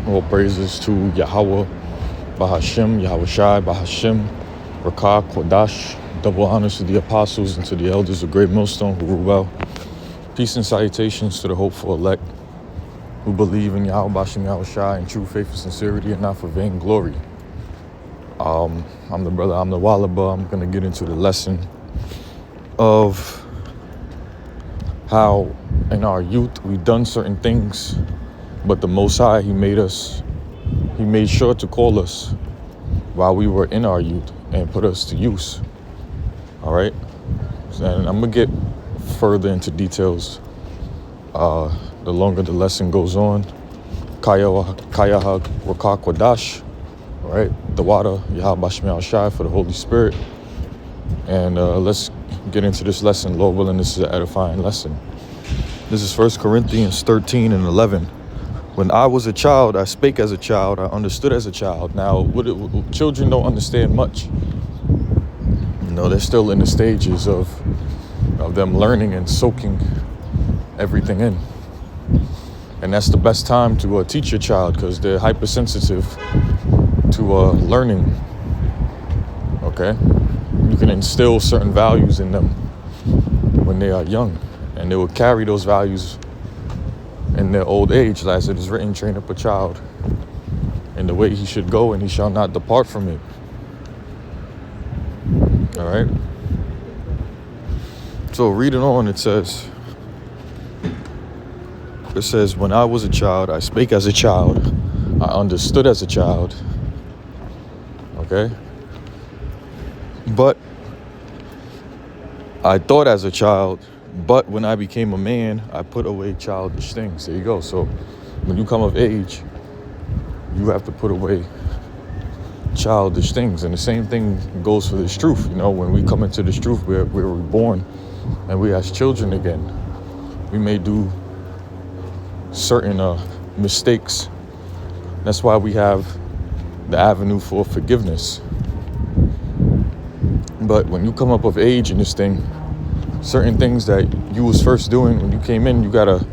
All praises to Yahweh, Bahashem, Yahweh Shai, Bahashem, Rakah, Kodash. Double honors to the apostles and to the elders of Great Millstone who rule well. Peace and salutations to the hopeful elect who believe in Yahweh, Bahashem, Yahweh Shai in true faith and sincerity and not for vain glory. I'm the brother, I'm the Walaba. I'm going to get into the lesson of how in our youth we've done certain things, but the Most High, He made sure to call us while we were in our youth and put us to use. All right? And I'm going to get further into details the longer the lesson goes on. Kayahag Rakah Kodash. All right? The water, Yahweh Bashem Yahweh Shai for the Holy Spirit. And let's get into this lesson. Lord willing, this is an edifying lesson. This is 1 Corinthians 13 and 11. When I was a child, I spake as a child, I understood as a child. Now, children don't understand much. You know, they're still in the stages of them learning and soaking everything in. And that's the best time to teach your child because they're hypersensitive to learning. Okay? You can instill certain values in them when they are young, and they will carry those values in their old age. As it is written, train up a child in the way he should go, and he shall not depart from it. All right. So reading on, it says, when I was a child, I spake as a child, I understood as a child. Okay. But I thought as a child, but when I became a man, I put away childish things. There you go. So when you come of age, you have to put away childish things. And the same thing goes for this truth. You know, when we come into this truth, we're reborn and we as children again. We may do certain mistakes. That's why we have the avenue for forgiveness. But when you come up of age in this thing, certain things that you was first doing when you came in, you gotta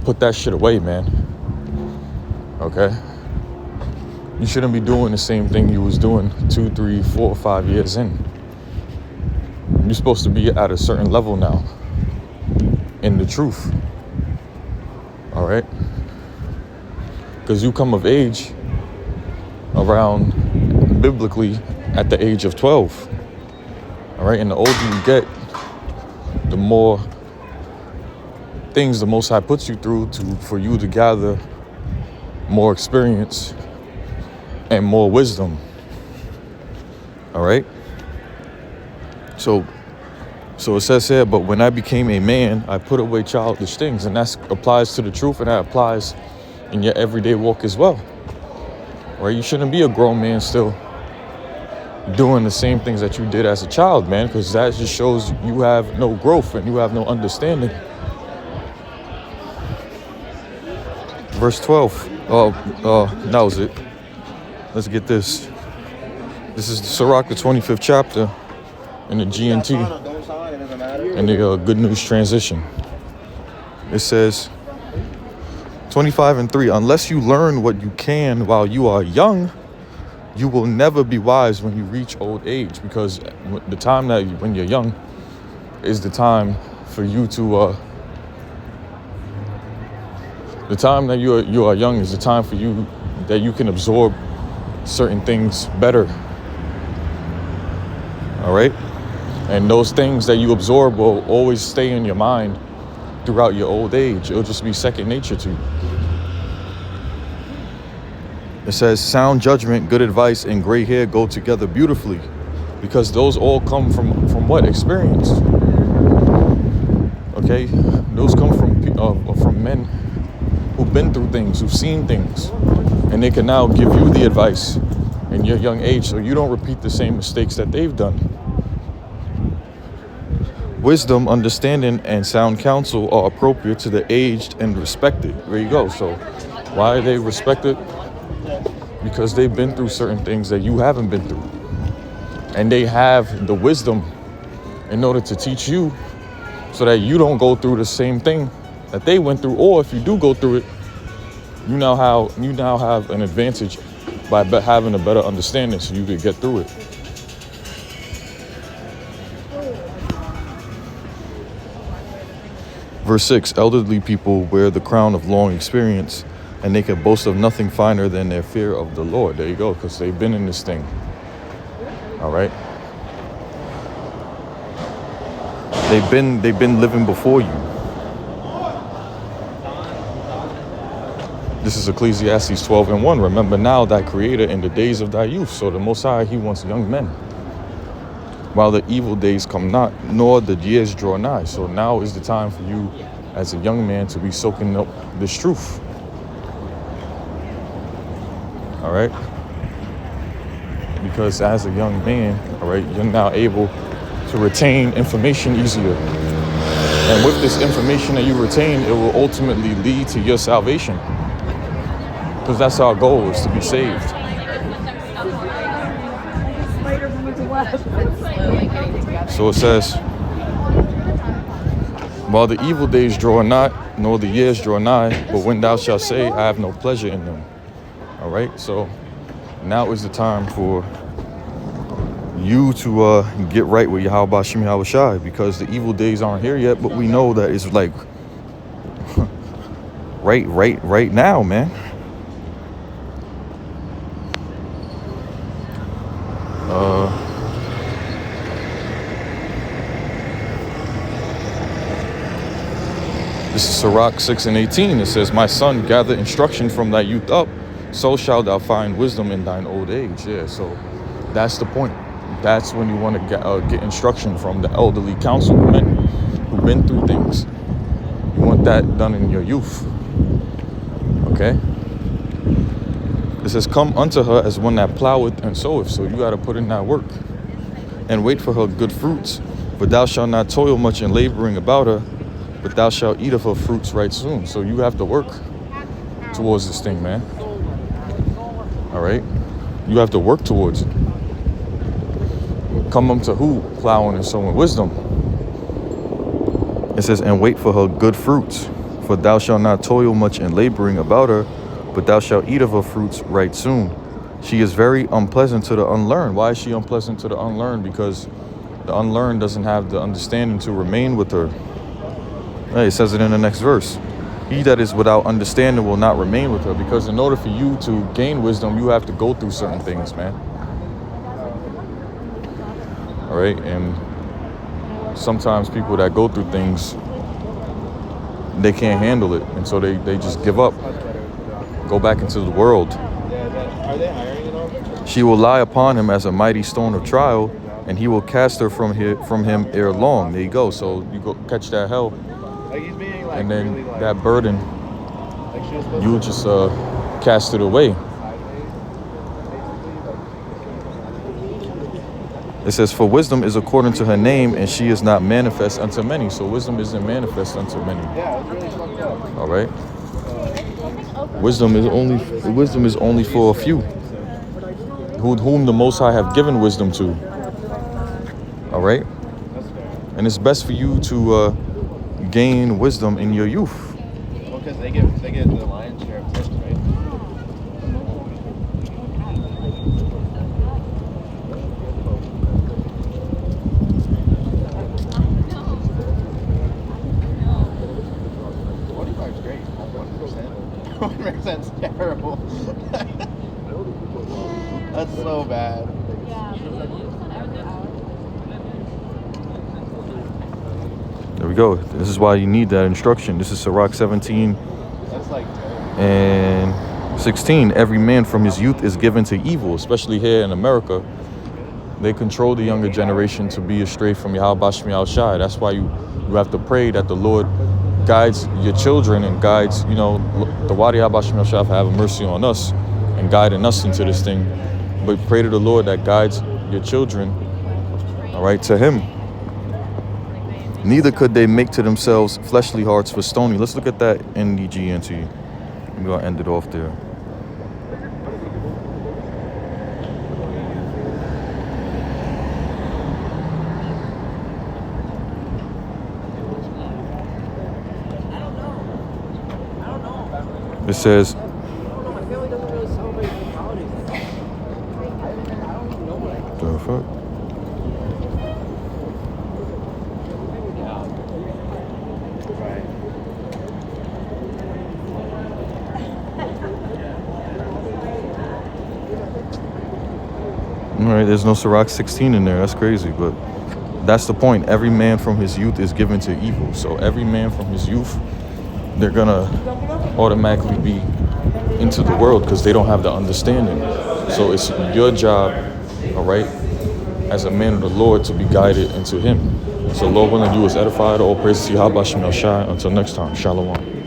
put that shit away, man. Okay? You shouldn't be doing the same thing you was doing 2, 3, 4, 5 years in. You're supposed to be at a certain level now in the truth. All right? Because you come of age around biblically at the age of 12. All right? And the older you get, the more things the Most High puts you through for you to gather more experience and more wisdom. All right? So it says here, but when I became a man, I put away childish things. And that applies to the truth, and that applies in your everyday walk as well. Right? You shouldn't be a grown man still doing the same things that you did as a child, man, because that just shows you have no growth and you have no understanding. Verse 12. That was it. Let's get this. This is the Sirach, the 25th chapter in the GNT, in the Good News Transition. It says, 25 and 3, unless you learn what you can while you are young, you will never be wise when you reach old age, because the time that when you're young is the time for you to the time that you are young is the time for you that you can absorb certain things better. All right? And those things that you absorb will always stay in your mind throughout your old age. It'll just be second nature to you. It says, sound judgment, good advice, and gray hair go together beautifully, because those all come from what? Experience. Okay? Those come from men who've been through things, who've seen things, and they can now give you the advice in your young age so you don't repeat the same mistakes that they've done. Wisdom, understanding, and sound counsel are appropriate to the aged and respected. There you go. So why are they respected? Because they've been through certain things that you haven't been through. And they have the wisdom in order to teach you so that you don't go through the same thing that they went through. Or if you do go through it, You now have an advantage by having a better understanding, so you could get through it. Verse 6, elderly people wear the crown of long experience, and they can boast of nothing finer than their fear of the Lord. There you go, because they've been in this thing. All right. They've been living before you. This is Ecclesiastes 12:1. Remember now thy creator in the days of thy youth. So the Most High, he wants young men. While the evil days come not, nor the years draw nigh. So now is the time for you as a young man to be soaking up this truth. All right? Because as a young man, all right, you're now able to retain information easier. And with this information that you retain, it will ultimately lead to your salvation. Because that's our goal, is to be saved. So it says, while the evil days draw not, nor the years draw nigh, but when thou shalt say, I have no pleasure in them. All right, so now is the time for you to get right with Yahweh Shem Yahweh Shai, because the evil days aren't here yet, but we know that it's like right now, man. This is Sirach 6:18. It says, my son, gather instruction from thy youth up, so shalt thou find wisdom in thine old age. Yeah, so that's the point. That's when you want to get instruction from the elderly councilmen who've been through things. You want that done in your youth. Okay? It says, come unto her as one that ploweth and soweth. So you got to put in that work. And wait for her good fruits. But thou shalt not toil much in laboring about her, but thou shalt eat of her fruits right soon. So you have to work towards this thing, man. All right? You have to work towards it. Come unto who? Plowing and sowing wisdom. It says, and wait for her good fruits. For thou shalt not toil much in laboring about her, but thou shalt eat of her fruits right soon. She is very unpleasant to the unlearned. Why is she unpleasant to the unlearned? Because the unlearned doesn't have the understanding to remain with her. Hey, it says it in the next verse. He that is without understanding will not remain with her. Because in order for you to gain wisdom, you have to go through certain things, man. All right? And sometimes people that go through things, they can't handle it. And so they just give up. Go back into the world. She will lie upon him as a mighty stone of trial, and he will cast her from him ere long. There you go. So you go catch that hell. And then that burden, you'll just cast it away. It says, for wisdom is according to her name, and she is not manifest unto many. So wisdom isn't manifest unto many. All right. Wisdom is only for a few, whom the Most High have given wisdom to. All right. And it's best for you to gain wisdom in your youth. Well, because they get the lion's share of this, right? $45's great. 1%. 1%'s terrible. That's so bad. There we go. This is why you need that instruction. This is Sirach 17 and 16. Every man from his youth is given to evil, especially here in America. They control the younger generation to be astray from Yahweh Shem Yahweh Shai. That's why you have to pray that the Lord guides your children and guides, the Wadi Yahweh Shem Yahweh Shai have mercy on us and guiding us into this thing. But pray to the Lord that guides your children, all right, to him. Neither could they make to themselves fleshly hearts for stony. Let's look at that in the GNT. I'm going to end it off there. It says, The fuck? Yeah. Right. All right, there's no Ciroc 16 in there. That's crazy, but that's the point. Every man from his youth is given to evil. So every man from his youth, they're gonna automatically be into the world because they don't have the understanding. So it's your job, all right, as a man of the Lord to be guided into him. So Lord willing, you was edified. All praise to Yahweh Shem El Shai. Until next time, Shalom.